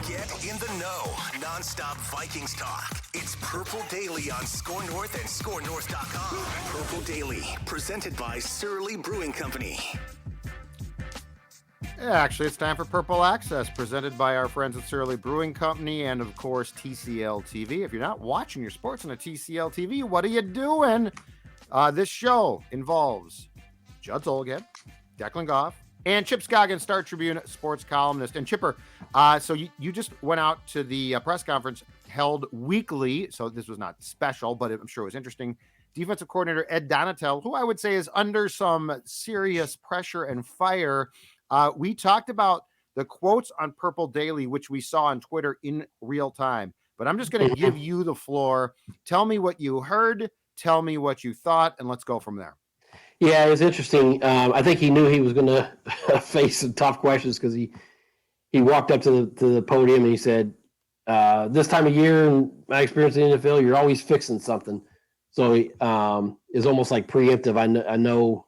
Get in the know. Non-stop Vikings talk. It's Purple Daily on Score North and ScoreNorth.com. Purple Daily, presented by Surly Brewing Company. Yeah, actually, it's time for Purple Access, presented by our friends at Surly Brewing Company and, of course, TCL TV. If you're not watching your sports on a TCL TV, what are you doing? This show involves Judd Zolgad, Declan Goff, and Chip Scoggins, Star Tribune sports columnist. And Chipper, so you just went out to the press conference held weekly, so this was not special, but I'm sure it was interesting. Defensive coordinator Ed Donatel, who I would say is under some serious pressure and fire. We talked about the quotes on Purple Daily, which we saw on Twitter in real time. But I'm just going to give you the floor. Tell me what you heard. Tell me what you thought, and let's go from there. Yeah, it was interesting. I think he knew he was going to face some tough questions because he walked up to the podium and he said, this time of year in my experience in the NFL, you're always fixing something. So it's almost like preemptive. I know,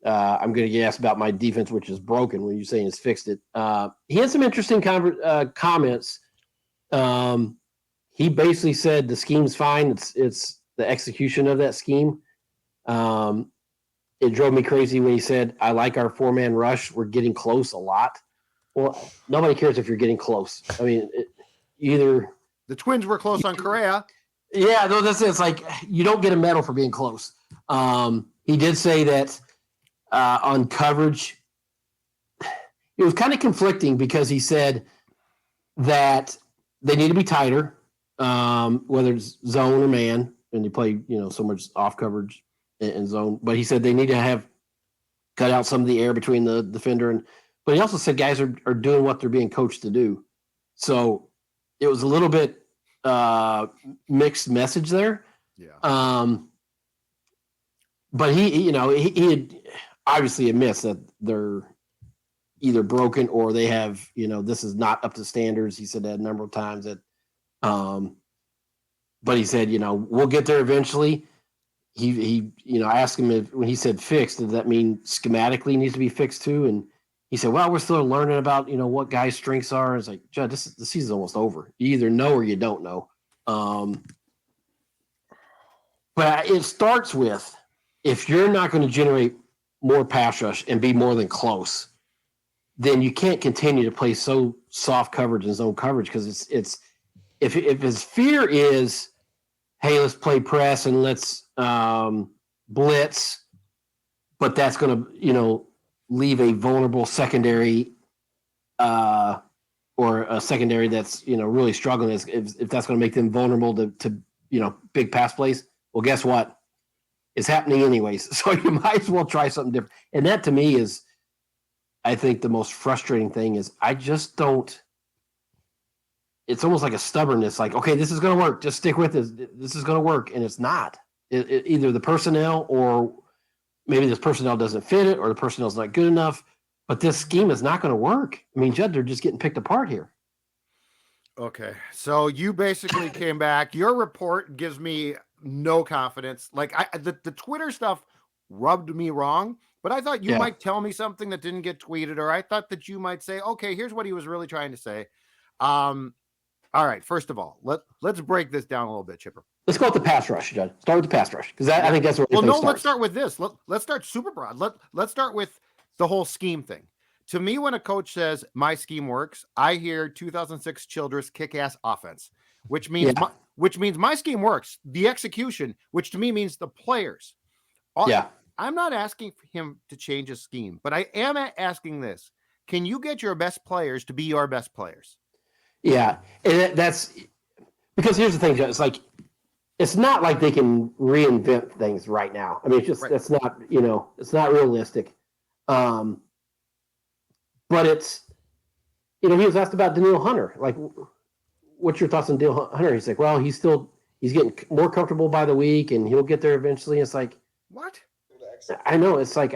I'm going to get asked about my defense, which is broken when you're saying it's fixed it. He had some interesting comments. He basically said the scheme's fine. It's the execution of that scheme. It drove me crazy when he said, I like our 4-man rush. We're getting close a lot. Well, nobody cares if you're getting close. I mean, either the Twins were close on Correa. Yeah, no, that's it. It's like you don't get a medal for being close. He did say that on coverage, it was kind of conflicting because he said that they need to be tighter, whether it's zone or man, and you play, so much off coverage and zone. But he said they need to have cut out some of the air between the defender but he also said guys are doing what they're being coached to do. So it was a little bit mixed message there. Yeah. But he had obviously admits that they're either broken or they have, this is not up to standards. He said that a number of times that, but he said, we'll get there eventually. He I asked him when he said fixed, did that mean schematically needs to be fixed too? And he said, well, we're still learning about, what guys' strengths are. It's like, Judd, the season's almost over. You either know or you don't know. But it starts with, if you're not going to generate more pass rush and be more than close, then you can't continue to play so soft coverage and zone coverage because it's if his fear is, hey, let's play press and let's blitz, but that's going to leave a vulnerable secondary or a secondary that's really struggling. If that's going to make them vulnerable to big pass plays, well, guess what? It's happening anyways. So you might as well try something different. And that to me is, I think the most frustrating thing is I just don't. It's almost like a stubbornness. Like, okay, this is going to work. Just stick with this. This is going to work, and it's not. Either the personnel or maybe this personnel doesn't fit it, or the personnel's not good enough. But this scheme is not going to work. I mean, Judd, they're just getting picked apart here. Okay, so you basically came back. Your report gives me no confidence. Like the Twitter stuff rubbed me wrong, but I thought you might tell me something that didn't get tweeted, or I thought that you might say, okay, here's what he was really trying to say. All right, first of all, let's break this down a little bit, Chipper. Let's go with the pass rush, Judd. Start with the pass rush, because I think that's where let's start with this. Let's start super broad. Let's start with the whole scheme thing. To me, when a coach says my scheme works, I hear 2006 Childress kick-ass offense, which means my scheme works. The execution, which to me means the players. I'm not asking for him to change his scheme, but I am asking this: can you get your best players to be your best players? Yeah, and that's because here's the thing, Judd. It's like it's not like they can reinvent things right now. I mean, it's just that's not it's not realistic. But it's, he was asked about Danielle Hunter. Like, what's your thoughts on Danielle Hunter? He's like, well, he's getting more comfortable by the week, and he'll get there eventually. It's like, what? I know. It's like,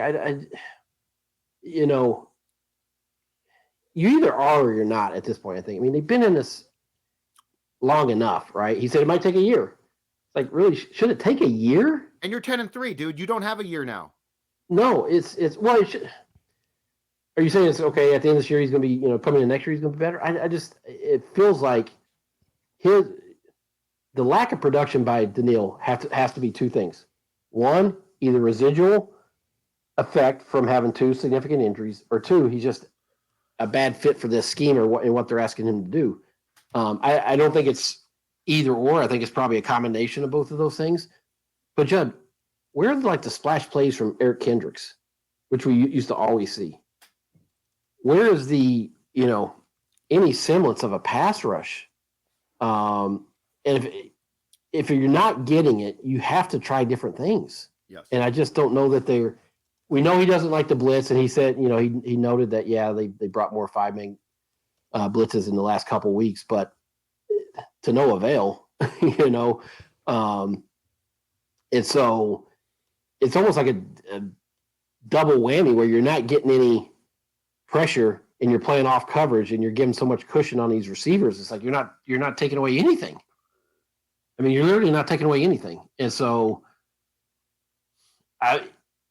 you either are or you're not at this point, I think. I mean, they've been in this long enough, right? He said it might take a year. Like, really, should it take a year? And you're 10-3, dude. You don't have a year now. No, it should. Are you saying it's okay at the end of this year he's going to be, coming in next year he's going to be better? It feels like the lack of production by Daniil has to be two things. One, either residual effect from having two significant injuries, or two, he's just a bad fit for this scheme or what they're asking him to do. I don't think it's either or. I think it's probably a combination of both of those things. But Judd, where are the splash plays from Eric Kendricks, which we used to always see? Where is the any semblance of a pass rush? And if you're not getting it, you have to try different things. Yes. And I just don't know that they're. We know he doesn't like the blitz, and he said, he noted that they brought more 5-man blitzes in the last couple of weeks, but to no avail, and so it's almost like a double whammy where you're not getting any pressure and you're playing off coverage and you're giving so much cushion on these receivers. It's like you're not taking away anything. I mean, you're literally not taking away anything. And so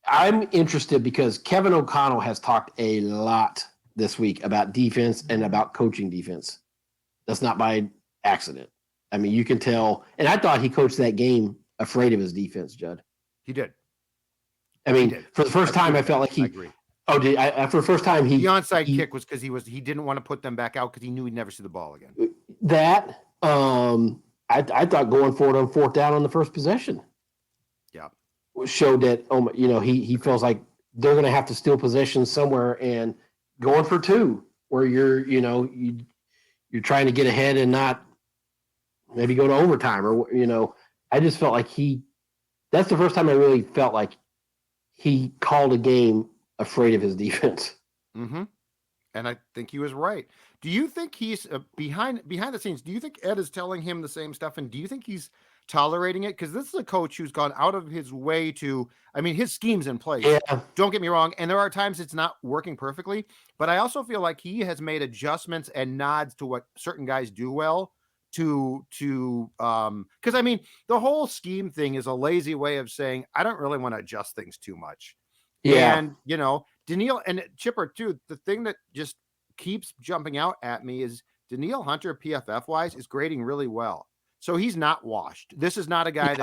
I'm interested because Kevin O'Connell has talked a lot this week about defense and about coaching defense. That's not by accident. I mean, you can tell. And I thought he coached that game afraid of his defense, Judd. He did. I mean, for the first time, I felt like he. I agree. Oh, for the first time, the onside kick was because he didn't want to put them back out because he knew he'd never see the ball again. That I thought going for it on fourth down on the first possession. Yeah, showed that he feels like they're going to have to steal possession somewhere and going for two where you're trying to get ahead and not maybe go to overtime or I just felt like that's the first time I really felt like he called a game afraid of his defense. Mm-hmm. And I think he was right. Do you think he's behind the scenes? Do you think Ed is telling him the same stuff? And do you think he's tolerating it? Because this is a coach who's gone out of his way to, his scheme's in place. Yeah. Don't get me wrong. And there are times it's not working perfectly, but I also feel like he has made adjustments and nods to what certain guys do well because the whole scheme thing is a lazy way of saying, I don't really want to adjust things too much. Yeah. And, Daniil and Chipper too, the thing that just keeps jumping out at me is Daniil Hunter PFF wise is grading really well. So he's not washed. This is not a guy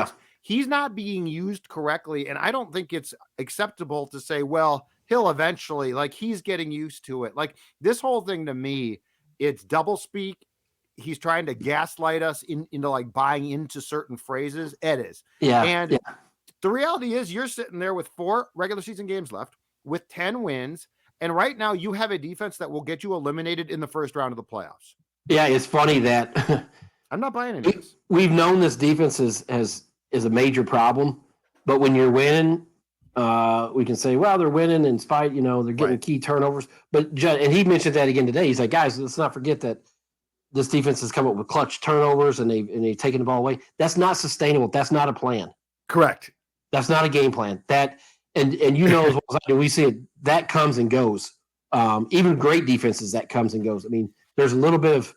he's not being used correctly. And I don't think it's acceptable to say, well, he'll eventually, he's getting used to it. This whole thing to me, it's double speak. He's trying to gaslight us into buying into certain phrases. Ed is. Yeah. And the reality is you're sitting there with 4 regular season games left with 10 wins. And right now you have a defense that will get you eliminated in the first round of the playoffs. Yeah. It's funny that I'm not buying into this. We've known this defense is a major problem, but when you're winning, we can say, well, they're winning in spite, they're getting key turnovers. But and he mentioned that again today. He's like, guys, let's not forget that this defense has come up with clutch turnovers and they've taken the ball away. That's not sustainable. That's not a plan. Correct. That's not a game plan. That and as well as I do, we see it. That comes and goes. Even great defenses, that comes and goes. There's a little bit of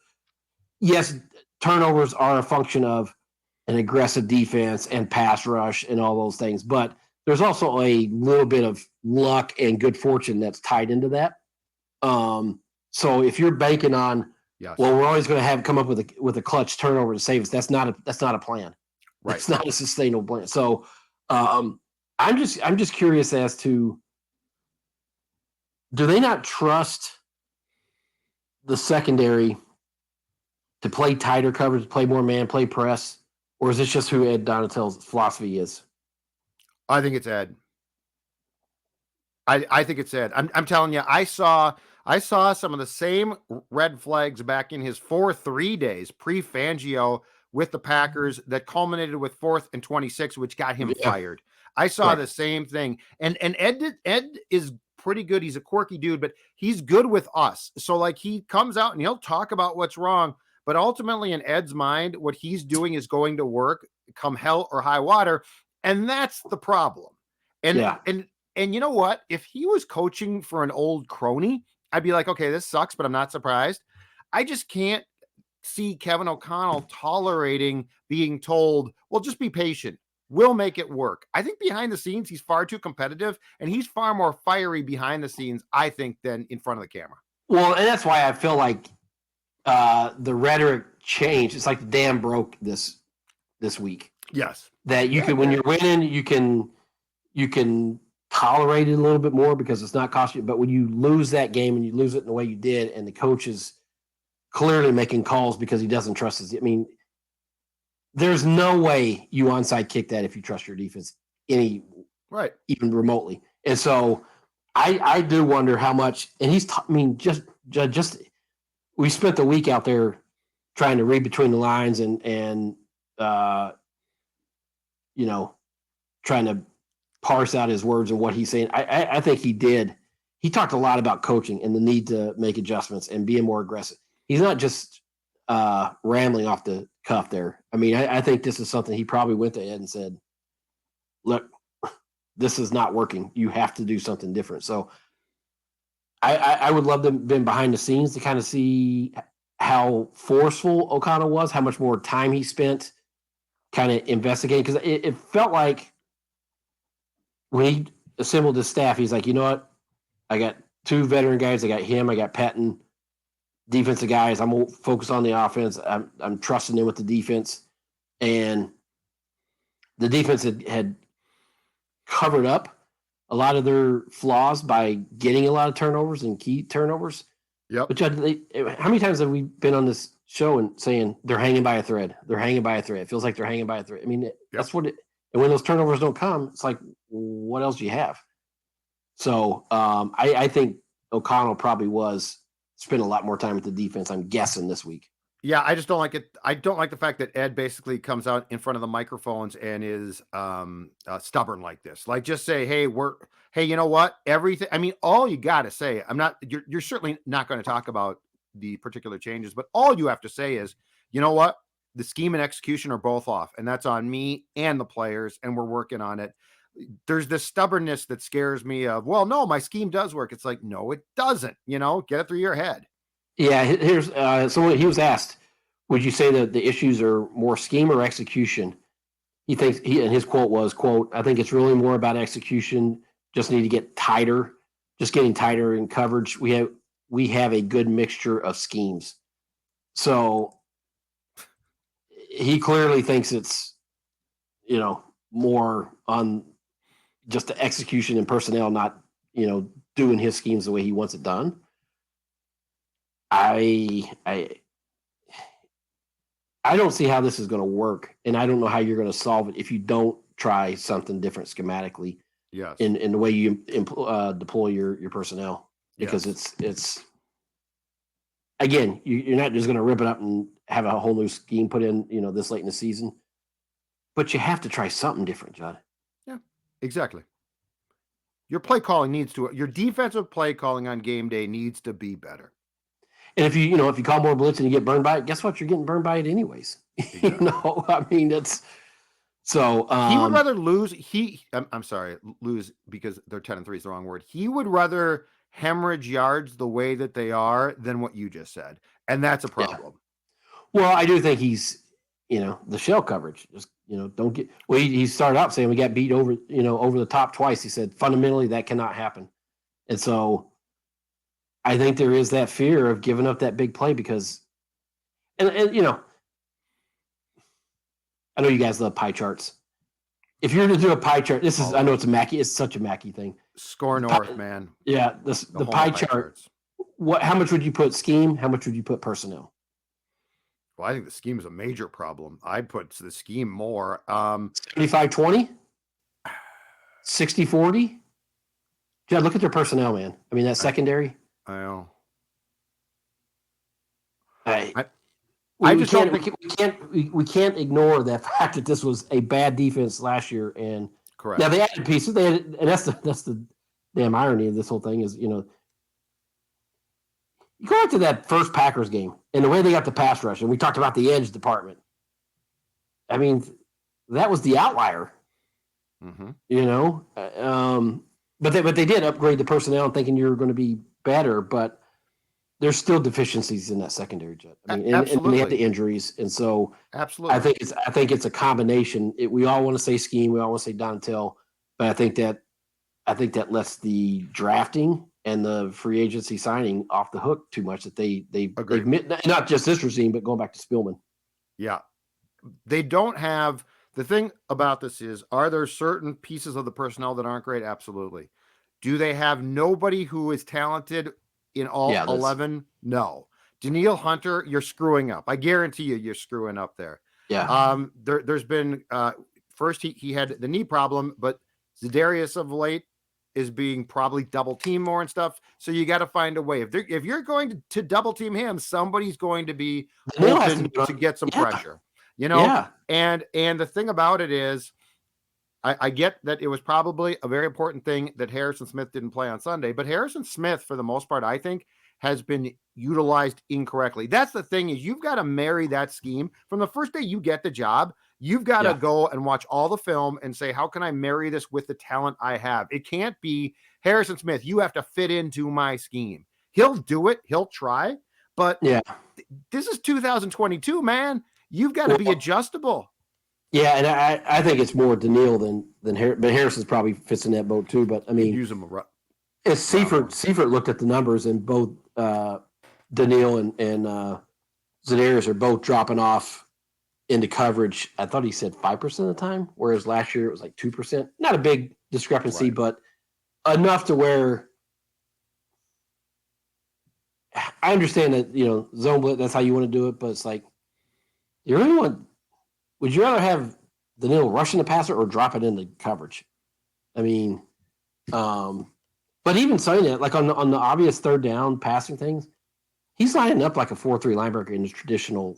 turnovers are a function of an aggressive defense and pass rush and all those things, but there's also a little bit of luck and good fortune that's tied into that. So if you're banking on, well, we're always going to come up with a clutch turnover to save us. That's not a plan. Right. It's not a sustainable plan. So I'm just curious as to, do they not trust the secondary to play tighter coverage, play more man, play press, or is this just who Ed Donatell's philosophy is? I think it's Ed. I think it's Ed. I'm telling you, I saw some of the same red flags back in his 4-3 days pre-Fangio with the Packers that culminated with 4th and 26, which got him fired. I saw the same thing. And Ed is pretty good. He's a quirky dude, but he's good with us. So he comes out and he'll talk about what's wrong. But ultimately, in Ed's mind, what he's doing is going to work come hell or high water. And that's the problem. And you know what? If he was coaching for an old crony, I'd be like, okay, this sucks, but I'm not surprised. I just can't see Kevin O'Connell tolerating being told, well, just be patient. will make it work. I think behind the scenes, he's far too competitive, and he's far more fiery behind the scenes, I think, than in front of the camera. Well, and that's why I feel like the rhetoric changed. It's like the dam broke this week. Yes. That you can, when you're winning, you can tolerate it a little bit more because it's not costing you. But when you lose that game and you lose it in the way you did, and the coach is clearly making calls because he doesn't trust his, I mean, there's no way you onside kick that if you trust your defense even remotely. And so I do wonder how much, and just we spent the week out there trying to read between the lines and trying to parse out his words and what he's saying. I think he did. He talked a lot about coaching and the need to make adjustments and being more aggressive. He's not just rambling off the cuff there. I mean, I think this is something he probably went to Ed and said, look, this is not working. You have to do something different. So I would love to have been behind the scenes to kind of see how forceful O'Connell was, how much more time he spent kind of investigating. Because it felt like when he assembled his staff, he's like, you know what? I got 2 veteran guys. I got him. I got Patton. Defensive guys. I'm going to focus on the offense. I'm trusting them with the defense. And the defense had covered up a lot of their flaws by getting a lot of turnovers and key turnovers. Yep. But how many times have we been on this show and saying they're hanging by a thread? They're hanging by a thread. It feels like they're hanging by a thread. I mean, that's what it. And when those turnovers don't come, it's like, what else do you have? So I think O'Connell probably spent a lot more time with the defense, I'm guessing, this week. Yeah, I just don't like it. I don't like the fact that Ed basically comes out in front of the microphones and is stubborn like this. Like, just say, hey, you know what? Everything. I mean, all you got to say, you're certainly not going to talk about the particular changes, but all you have to say is, you know what? The scheme and execution are both off, and that's on me and the players, and we're working on it. There's this stubbornness that scares me of, well, no, my scheme does work. It's like, no, it doesn't, get it through your head. Yeah. Here's so he was asked, would you say that the issues are more scheme or execution? He thinks and his quote was, quote, I think it's really more about execution. Just need to get tighter, just getting tighter in coverage. We have a good mixture of schemes. So he clearly thinks it's, more on just the execution and personnel, not, doing his schemes the way he wants it done. I don't see how this is going to work, and I don't know how you're going to solve it if you don't try something different schematically. Yes. In the way you deploy your personnel, because it's again, you're not just going to rip it up and have a whole new scheme put in, this late in the season, but you have to try something different, Judd. Yeah, exactly. Your play calling your defensive play calling on game day needs to be better. And if you call more blitz and you get burned by it, guess what? You're getting burned by it anyways. Exactly. I mean, that's so. He would rather lose. I'm sorry, lose because they're 10-3 is the wrong word. He would rather hemorrhage yards the way that they are than what you just said, and that's a problem. Yeah. Well, I do think he's, the shell coverage. Just don't get. Well, he started out saying we got beat over the top twice. He said fundamentally that cannot happen, and so. I think there is that fear of giving up that big play because, and I know you guys love pie charts. If you're going to do a pie chart, I know it's such a Mackey thing. Score North, man. Yeah. The pie chart. How much would you put scheme? How much would you put personnel? Well, I think the scheme is a major problem. I'd put the scheme more. 75-20? 60-40? Yeah, look at their personnel, man. I mean, that secondary. I know. We can't ignore the fact that this was a bad defense last year, and correct. Now they added pieces. And that's the damn irony of this whole thing is you go back to that first Packers game and the way they got the pass rush, and we talked about the edge department. I mean, that was the outlier. Mm-hmm. But they did upgrade the personnel, thinking you were going to be better, but there's still deficiencies in that secondary, Jet. I mean, and they Absolutely. have the injuries, and so Absolutely. I think it's a combination. We all want to say scheme, we all want to say Dontel, but I think that lets the drafting and the free agency signing off the hook too much. That they've not just this regime, but going back to Spielman. Yeah. They don't have the thing about this is, are there certain pieces of the personnel that aren't great? Absolutely. Do they have nobody who is talented in all 11? No. Daniil Hunter, you're screwing up. I guarantee you're screwing up there. Yeah. There's been first he had the knee problem, but Za'Darius of late is being probably double teamed more and stuff. So you got to find a way. If you're going to double team him, somebody's going to be open to get some pressure. And the thing about it is, I get that it was probably a very important thing that Harrison Smith didn't play on Sunday, but Harrison Smith, for the most part, I think, has been utilized incorrectly. That's the thing, is you've got to marry that scheme from the first day you get the job. You've got to go and watch all the film and say, how can I marry this with the talent I have? It can't be Harrison Smith. You have to fit into my scheme. He'll do it. He'll try, but this is 2022, man. You've got to be adjustable. Yeah, and I think it's more Daniil than Harrison, but Harrison's probably fits in that boat too. But I mean, use him. As Seifert looked at the numbers, and both Daniil and Za'Darius are both dropping off into coverage. I thought he said 5% of the time, whereas last year it was like 2%. Not a big discrepancy, but enough to where I understand that, zone blitz, that's how you want to do it, but it's like, would you rather have Daniil rushing the passer or drop it into coverage? I mean, but even saying that, like on the obvious third down passing things, he's lining up like a 4-3 linebacker in his traditional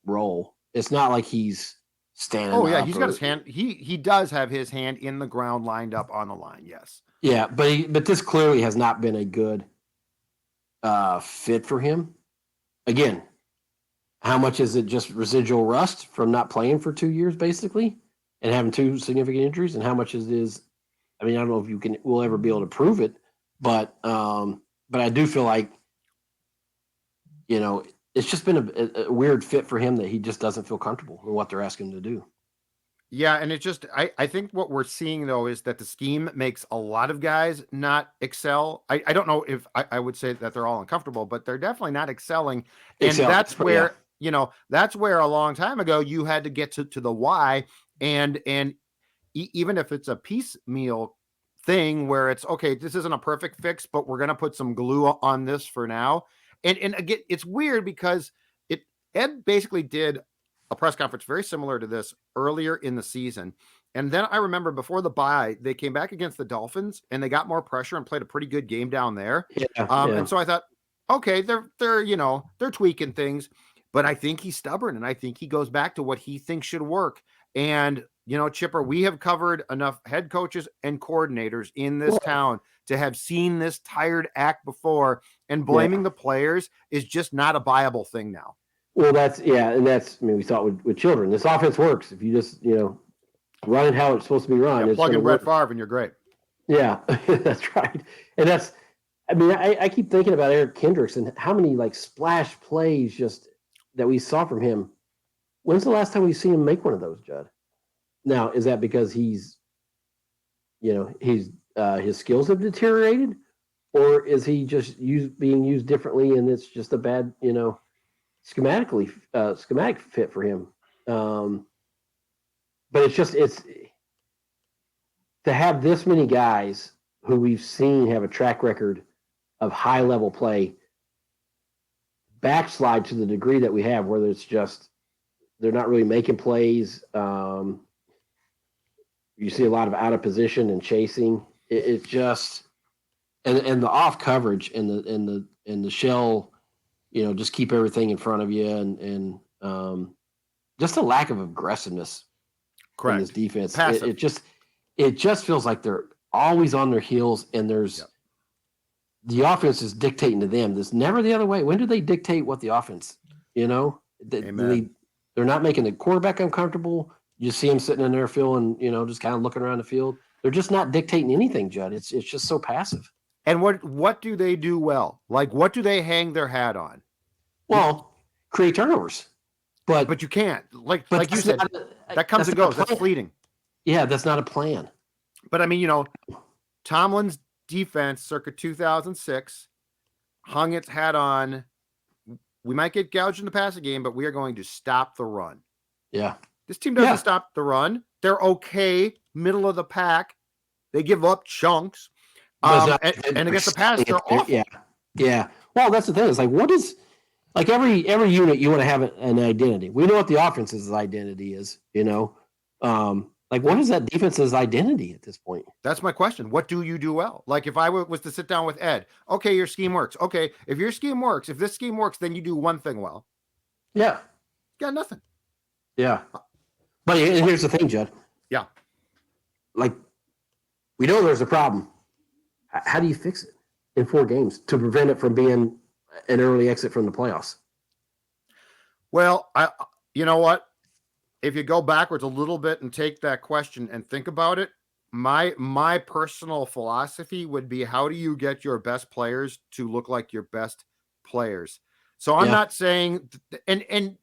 role. It's not like he's standing up. Oh, yeah, he's got his hand. He does have his hand in the ground lined up on the line, yes. Yeah, but this clearly has not been a good fit for him. Again, how much is it just residual rust from not playing for 2 years, basically, and having 2 significant injuries? And how much is I mean, I don't know if we'll ever be able to prove it, but I do feel like, it's just been a weird fit for him that he just doesn't feel comfortable with what they're asking him to do. Yeah, and it just, I think what we're seeing, though, is that the scheme makes a lot of guys not excel. I don't know if I would say that they're all uncomfortable, but they're definitely not excelling. And that's where, that's where a long time ago you had to get to the why. And even if it's a piecemeal thing where it's, okay, this isn't a perfect fix, but we're going to put some glue on this for now. And again, it's weird because Ed basically did a press conference very similar to this earlier in the season. And then I remember before the bye, they came back against the Dolphins and they got more pressure and played a pretty good game down there. And so I thought, okay, they're tweaking things, but I think he's stubborn and I think he goes back to what he thinks should work. And, Chipper, we have covered enough head coaches and coordinators in this town to have seen this tired act before, and blaming the players is just not a viable thing now. Well, we saw it with children. This offense works. If you just, run it how it's supposed to be run. Plug in Brett Favre and you're great. Yeah, that's right. And I keep thinking about Eric Kendricks and how many splash plays just that we saw from him. When's the last time we've seen him make one of those, Judd? Now, is that because his skills have deteriorated, or is he just being used differently and it's just a bad, schematic fit for him? But it's to have this many guys who we've seen have a track record of high level play backslide to the degree that we have, where it's just they're not really making plays. You see a lot of out of position and chasing. It just and the off coverage and the shell, just keep everything in front of you and just a lack of aggressiveness in this defense. It just feels like they're always on their heels, and there's the offense is dictating to them. There's never the other way. When do they dictate what the offense? They're not making the quarterback uncomfortable. You see him sitting in there feeling, just kind of looking around the field. They're just not dictating anything, Judd. It's just so passive. And what do they do well? Like, what do they hang their hat on? Well, create turnovers, But you can't. Like you said, that comes that's and not a goes. That's plan. fleeting. Yeah, that's not a plan. But I mean, Tomlin's defense circa 2006 hung its hat on. We might get gouged in the passing game, but we are going to stop the run. Yeah. This team doesn't stop the run. They're okay, middle of the pack. They give up chunks. And against the pass, they're awful. Yeah. Well, that's the thing. It's like, what is, like, every unit, you want to have an identity. We know what the offense's identity is, like, what is that defense's identity at this point? That's my question. What do you do well? Like, if I was to sit down with Ed, okay, your scheme works. Okay, if your scheme works, if this scheme works, then you do one thing well. Yeah. Got nothing. Yeah. But here's the thing, Judd. Yeah. Like, we know there's a problem. How do you fix it in 4 games to prevent it from being an early exit from the playoffs? Well, you know what? If you go backwards a little bit and take that question and think about it, my personal philosophy would be, how do you get your best players to look like your best players? So I'm not saying, and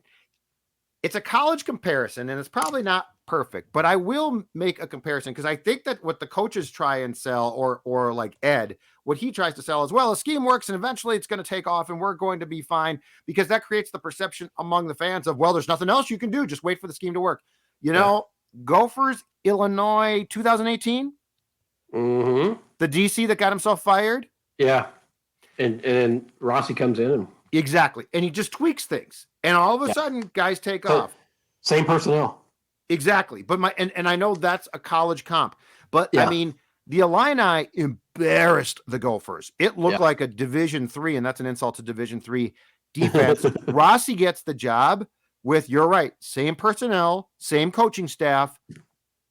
it's a college comparison, and it's probably not perfect, but I will make a comparison, because I think that what the coaches try and sell, or like Ed, what he tries to sell as well, a scheme works and eventually it's going to take off and we're going to be fine, because that creates the perception among the fans of, well, there's nothing else you can do. Just wait for the scheme to work. Gophers, Illinois, 2018, mm-hmm. the DC that got himself fired. Yeah. And Rossi comes in and exactly. And he just tweaks things. And all of a sudden guys take off. Same personnel. Exactly. But and I know that's a college comp, but I mean, the Illini embarrassed the Gophers. It looked like a Division III, and that's an insult to Division III defense. Rossi gets the job with, you're right, same personnel, same coaching staff,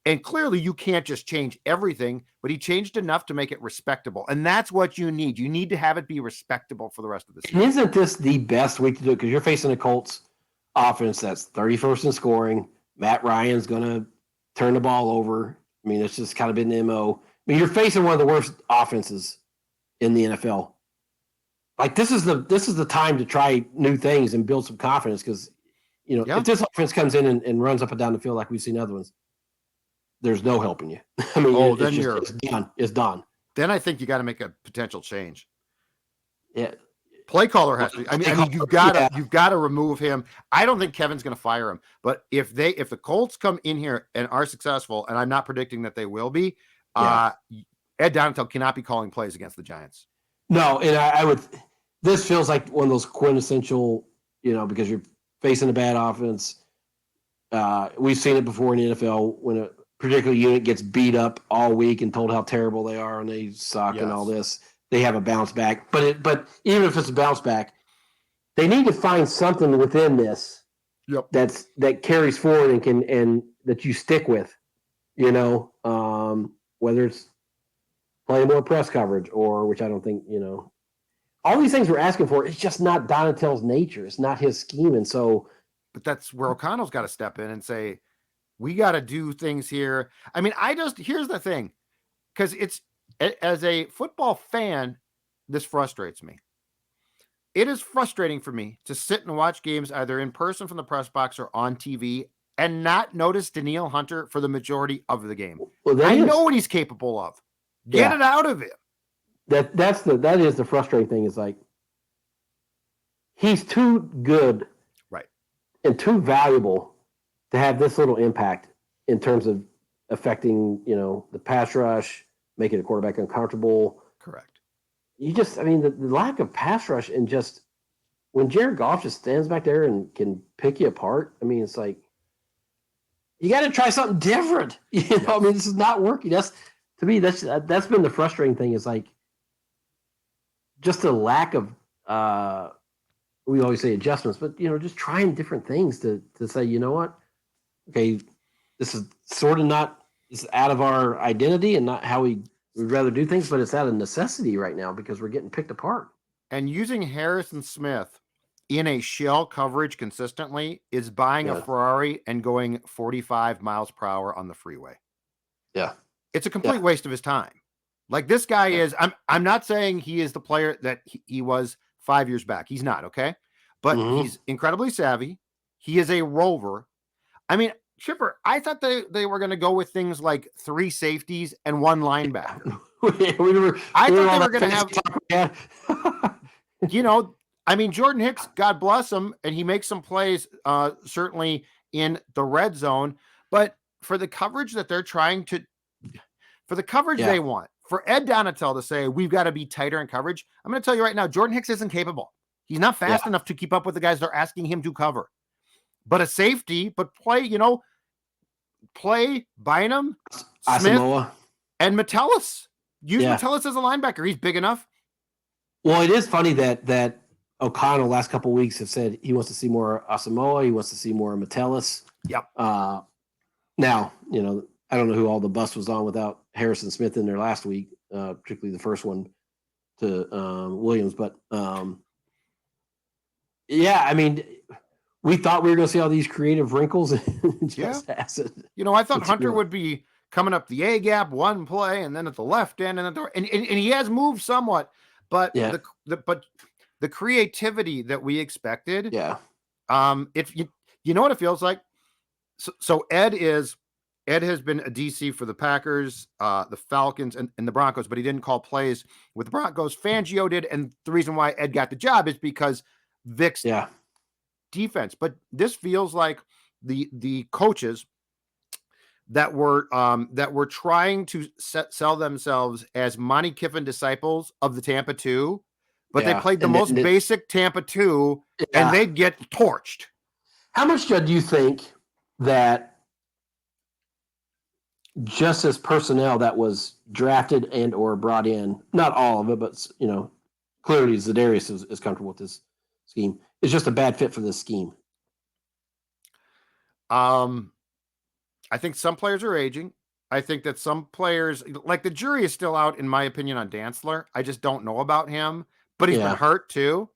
and clearly you can't just change everything, but he changed enough to make it respectable, and that's what you need. You need to have it be respectable for the rest of the season. And isn't this the best week to do it? Because you're facing a Colts offense that's 31st in scoring. Matt Ryan's going to turn the ball over. I mean, it's just kind of been the MO. I mean, you're facing one of the worst offenses in the NFL. Like, this is the time to try new things and build some confidence, because, if this offense comes in and runs up and down the field like we've seen other ones, there's no helping you. I mean, it's done. It's done. Then I think you got to make a potential change. Yeah. Play caller has to. I mean, you've got to remove him. I don't think Kevin's going to fire him. But if the Colts come in here and are successful, and I'm not predicting that they will be, Ed Donatel cannot be calling plays against the Giants. No, and I would. This feels like one of those quintessential, because you're facing a bad offense. We've seen it before in the NFL when a particular unit gets beat up all week and told how terrible they are and they suck and all this. They have a bounce back, but even if it's a bounce back, they need to find something within this that carries forward and that you stick with, whether it's playing more press coverage or, which I don't think, all these things we're asking for. It's just not Donatel's nature. It's not his scheme. And so, but that's where O'Connell's got to step in and say, we got to do things here. I mean, here's the thing, because it's, as a football fan, this frustrates me. It is frustrating for me to sit and watch games either in person from the press box or on TV and not notice Danielle Hunter for the majority of the game. Well, I know what he's capable of. Get it out of him. That is the frustrating thing, is like, he's too good, right, and too valuable to have this little impact in terms of affecting, the pass rush, making a quarterback uncomfortable. Correct. The lack of pass rush, and just when Jared Goff just stands back there and can pick you apart, I mean, it's like, you got to try something different. I mean, this is not working. That's been the frustrating thing, is like, just a lack of, we always say adjustments, but, just trying different things to say, you know what? Okay, this is sort of not, it's out of our identity and not how we'd rather do things, but it's out of necessity right now because we're getting picked apart. And using Harrison Smith in a shell coverage consistently is buying a Ferrari and going 45 miles per hour on the freeway. Yeah. It's a complete waste of his time. Like this guy is. I'm not saying he is the player that he was 5 years back. He's not, okay? But he's incredibly savvy. He is a rover. I mean, Chipper, I thought they were going to go with things like 3 safeties and 1 linebacker. I thought they were going to have, I mean, Jordan Hicks, God bless him, and he makes some plays, certainly in the red zone. But for the coverage that they're trying to, for the coverage they want, for Ed Donatel to say, we've got to be tighter in coverage, I'm going to tell you right now, Jordan Hicks isn't capable. He's not fast enough to keep up with the guys they're asking him to cover. But a safety, play Bynum, Smith, Asamoah, and Metellus. Use Metellus as a linebacker. He's big enough. Well, it is funny that O'Connell last couple of weeks have said he wants to see more Asamoah. He wants to see more Metellus. Yep. Now, I don't know who all the bus was on without Harrison Smith in there last week, particularly the first one to Williams. But, I mean, we thought we were going to see all these creative wrinkles. I thought Hunter would be coming up the A gap, one play, and then at the left end, and he has moved somewhat, but the creativity that we expected. Yeah. If you know what it feels like. So Ed has been a DC for the Packers, the Falcons, and the Broncos, but he didn't call plays with the Broncos. Fangio did, and the reason why Ed got the job is because Vic's defense. But this feels like the coaches that were trying to sell themselves as Monty Kiffin disciples of the Tampa 2, but they played the most basic Tampa 2, and they'd get torched. How much do you think that just as personnel that was drafted and or brought in, not all of it, but clearly Za'Darius is comfortable with this scheme, is just a bad fit for this scheme? I think some players are aging. I think that some players, like the jury is still out, in my opinion, on Dantzler. I just don't know about him, but he's been hurt too.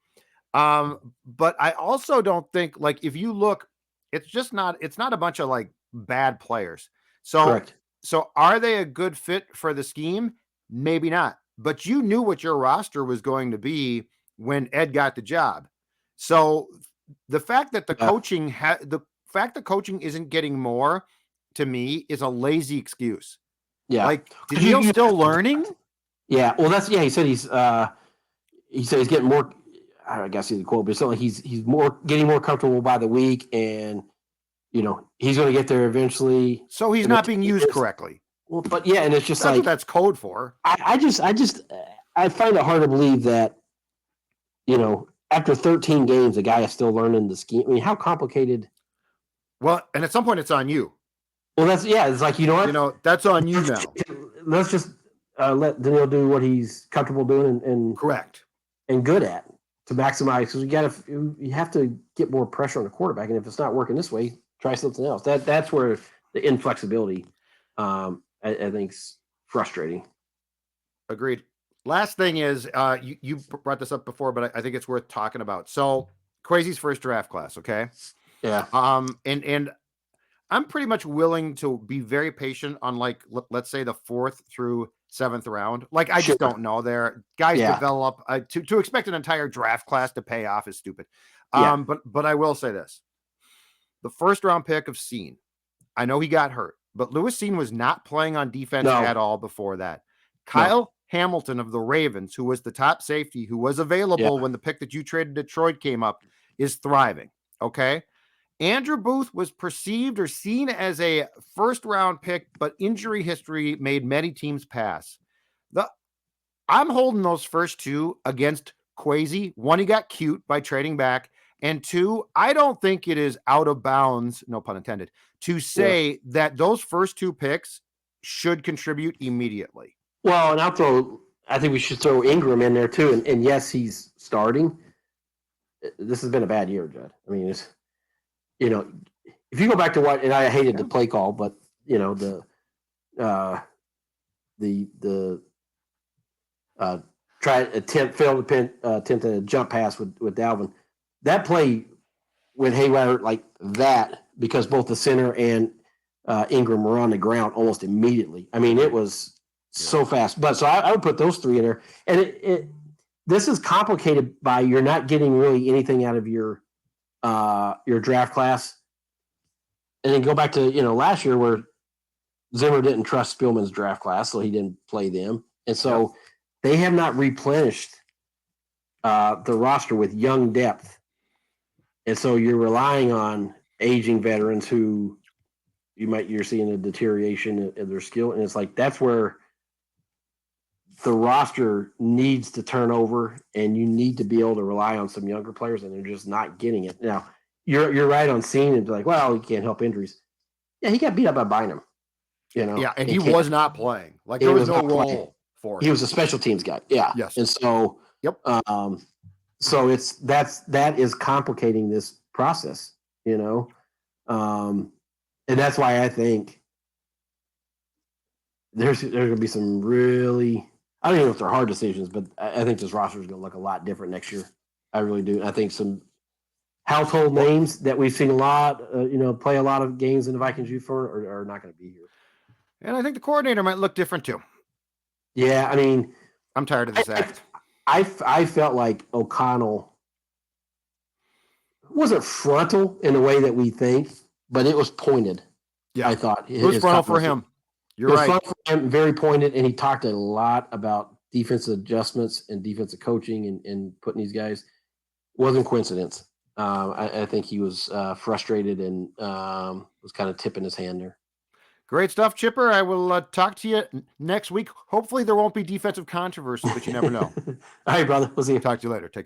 But I also don't think, like, if you look, it's not a bunch of like bad players. So, correct. So are they a good fit for the scheme? Maybe not, but you knew what your roster was going to be when Ed got the job. So the fact that the coaching isn't getting more, to me, is a lazy excuse. Yeah. Like, is he still learning? Yeah. Well, he said he's getting more, I guess he's the quote, but it's like he's getting more comfortable by the week, and he's going to get there eventually. So he's not being used correctly. Well, but and it's just that's what that's code for. I find it hard to believe that, after 13 games, the guy is still learning the scheme. I mean, how complicated? Well, and at some point it's on you. Well, it's like, what? That's on you now. Let's just let Daniil do what he's comfortable doing and correct and good at to maximize. Because you have to get more pressure on the quarterback, and if it's not working this way, try something else. That's where the inflexibility, I think, is frustrating. Agreed. Last thing is, you brought this up before, but I think it's worth talking about. So, Kwesi's first draft class, okay? Yeah. And I'm pretty much willing to be very patient on, like, let's say the 4th through 7th round. Like, I just don't know. There, guys develop. To expect an entire draft class to pay off is stupid. But I will say this: the first round pick of Cine, I know he got hurt, but Lewis Cine was not playing on defense at all before that. Kyle Hamilton of the Ravens, who was the top safety, who was available when the pick that you traded to Detroit came up, is thriving. Okay. Andrew Booth was perceived or seen as a first-round pick, but injury history made many teams pass. I'm holding those first 2 against Kwesi. 1, he got cute by trading back, and 2, I don't think it is out of bounds, no pun intended, to say that those first 2 picks should contribute immediately. Well, and I think we should throw Ingram in there too. And yes, he's starting. This has been a bad year, Judd. I mean, it's, if you go back to what, and I hated the play call, but the failed attempt at a jump pass with Dalvin. That play went haywire like that because both the center and Ingram were on the ground almost immediately. I mean, it was so fast. But so I would put those three in there. And this is complicated by you're not getting really anything out of your draft class. And then go back to, last year where Zimmer didn't trust Spielman's draft class, so he didn't play them. And so they have not replenished the roster with young depth. And so you're relying on aging veterans who you're seeing a deterioration in their skill. And it's like, that's where the roster needs to turn over, and you need to be able to rely on some younger players, and they're just not getting it. Now, you're right on seeing it, like, well, he can't help injuries. Yeah, he got beat up by Bynum. Yeah, and he was not playing. Like, there was no role for him. He was a special teams guy. Yeah. Yes. And so, so that is complicating this process, and that's why I think there's going to be some really, I don't even know if they're hard decisions, but I think this roster is going to look a lot different next year. I really do. I think some household names that we've seen a lot, play a lot of games in the Vikings youth are not going to be here. And I think the coordinator might look different too. Yeah, I mean, I'm tired of this act. I felt like O'Connell wasn't frontal in the way that we think, but it was pointed. Yeah, I thought it was frontal for him. You're right. Frontal for him, very pointed, and he talked a lot about defensive adjustments and defensive coaching and putting these guys. Wasn't coincidence. I think he was frustrated and was kind of tipping his hand there. Great stuff, Chipper. I will talk to you next week. Hopefully there won't be defensive controversy, but you never know. All right, brother. We'll see you. Talk to you later. Take care.